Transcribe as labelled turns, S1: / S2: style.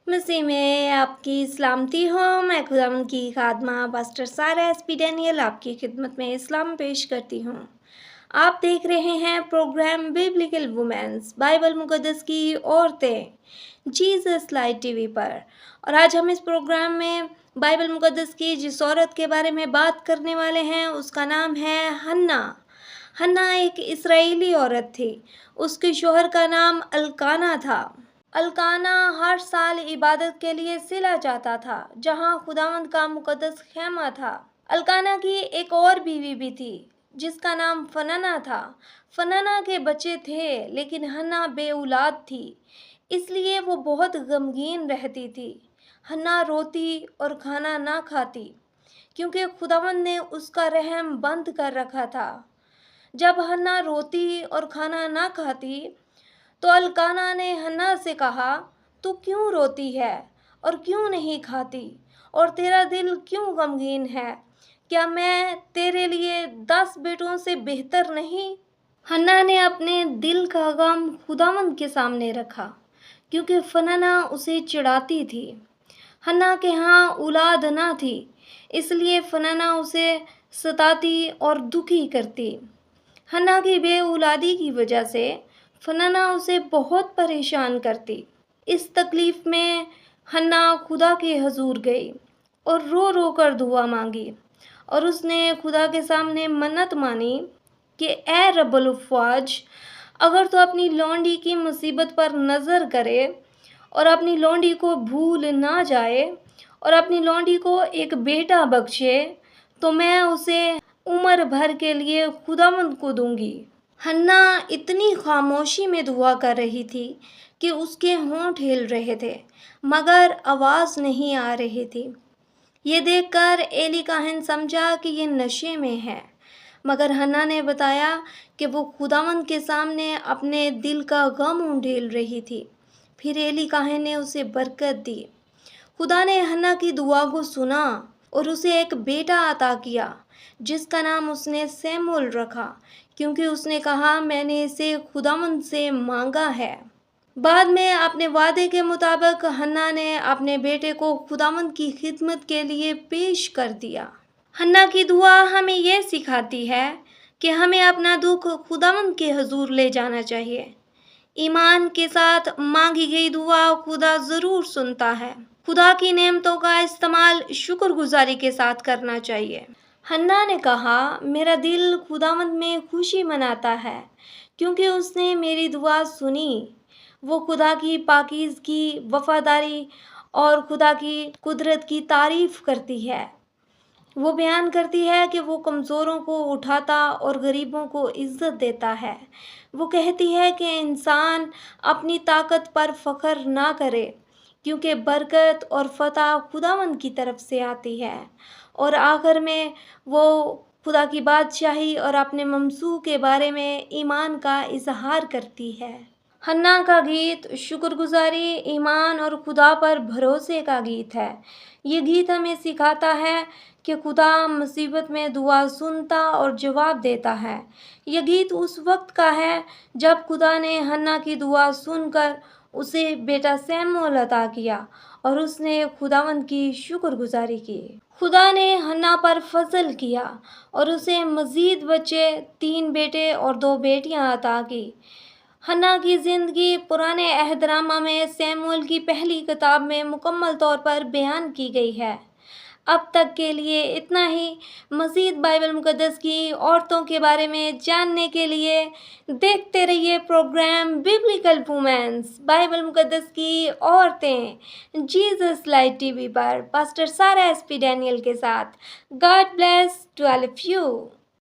S1: मसीह में आपकी सलामती हो। मैं खुदावंद की खादमा पास्टर सारा एसपी डैनियल आपकी खिदमत में इस्लाम पेश करती हूँ। आप देख रहे हैं प्रोग्राम बिब्लिकल वुमेन्स, बाइबल मुकद्दस की औरतें, जीसस लाइट टीवी पर। और आज हम इस प्रोग्राम में बाइबल मुकद्दस की जिस औरत के बारे में बात करने वाले हैं उसका नाम है हन्ना। हन्ना एक इस्राएली औरत थी। उसके शौहर का नाम अल्काना था। अल्काना हर साल इबादत के लिए सिला जाता था जहां खुदावंद का मुकद्दस खेमा था। अल्काना की एक और बीवी भी थी जिसका नाम फनना था। फनना के बच्चे थे लेकिन हन्ना बेऔलाद थी, इसलिए वो बहुत गमगीन रहती थी। हन्ना रोती और खाना ना खाती क्योंकि खुदावंद ने उसका रहम बंद कर रखा था। जब हन्ना रोती और खाना ना खाती तो अल्काना ने हन्ना से कहा, तू क्यों रोती है और क्यों नहीं खाती, और तेरा दिल क्यों गमगीन है? क्या मैं तेरे लिए 10 बेटों से बेहतर नहीं? हन्ना ने अपने दिल का गम खुदावंद के सामने रखा क्योंकि फनना उसे चिढ़ाती थी। हन्ना के यहाँ औलाद ना थी, इसलिए फनना उसे सताती और दुखी करती। हन्ना की बेऔलादी की वजह से फनना उसे बहुत परेशान करती। इस तकलीफ में हन्ना खुदा के हजूर गई और रो रो कर दुआ मांगी, और उसने खुदा के सामने मन्नत मानी कि ए रब्बुल अफ़वाज, अगर तो अपनी लौंडी की मुसीबत पर नज़र करे और अपनी लौंडी को भूल ना जाए और अपनी लौंडी को एक बेटा बख्शे, तो मैं उसे उम्र भर के लिए खुदावंद को दूंगी। हन्ना इतनी खामोशी में दुआ कर रही थी कि उसके होंठ हिल रहे थे मगर आवाज़ नहीं आ रही थी। ये देखकर एली काहन समझा कि ये नशे में है, मगर हन्ना ने बताया कि वो खुदावंद के सामने अपने दिल का गम उंडेल रही थी। फिर एली काहन ने उसे बरकत दी। खुदा ने हन्ना की दुआ को सुना और उसे एक बेटा अता किया जिसका नाम उसने सैमुअल रखा, क्योंकि उसने कहा, मैंने इसे खुदावंद से मांगा है। बाद में अपने वादे के मुताबिक हन्ना ने अपने बेटे को खुदावंद की खिदमत के लिए पेश कर दिया। हन्ना की दुआ हमें यह सिखाती है कि हमें अपना दुख खुदावंद के हजूर ले जाना चाहिए। ईमान के साथ मांगी गई दुआ खुदा ज़रूर सुनता है। खुदा की नेमतों का इस्तेमाल शुक्रगुजारी के साथ करना चाहिए। हन्ना ने कहा, मेरा दिल खुदावंद में खुशी मनाता है क्योंकि उसने मेरी दुआ सुनी। वो खुदा की पाकीज़गी, वफादारी और खुदा की कुदरत की तारीफ़ करती है। वो बयान करती है कि वो कमज़ोरों को उठाता और गरीबों को इज़्ज़त देता है। वो कहती है कि इंसान अपनी ताकत पर फ़ख्र ना करे क्योंकि बरकत और फ़तह खुदावंद की तरफ से आती है। और आखिर में वो खुदा की बादशाही और अपने ममसू के बारे में ईमान का इजहार करती है। हन्ना का गीत शुक्रगुजारी, ईमान और खुदा पर भरोसे का गीत है। ये गीत हमें सिखाता है कि खुदा मुसीबत में दुआ सुनता और जवाब देता है। यह गीत उस वक्त का है जब खुदा ने हन्ना की दुआ सुनकर उसे बेटा सैमुअल अता किया और उसने खुदावंद की शुक्रगुजारी की। खुदा ने हन्ना पर फजल किया और उसे मज़ीद बच्चे, 3 बेटे और 2 बेटियां अता की। हन्ना की ज़िंदगी पुराने अहदनामा में सैमुअल की पहली किताब में मुकम्मल तौर पर बयान की गई है। अब तक के लिए इतना ही। मज़ीद बाइबल मुकद्दस की औरतों के बारे में जानने के लिए देखते रहिए प्रोग्राम बिब्लिकल वुमेन्स, बाइबल मुकद्दस की औरतें, जीसस लाइट टीवी पर पास्टर सारा एसपी डैनियल के साथ। God bless to all of you.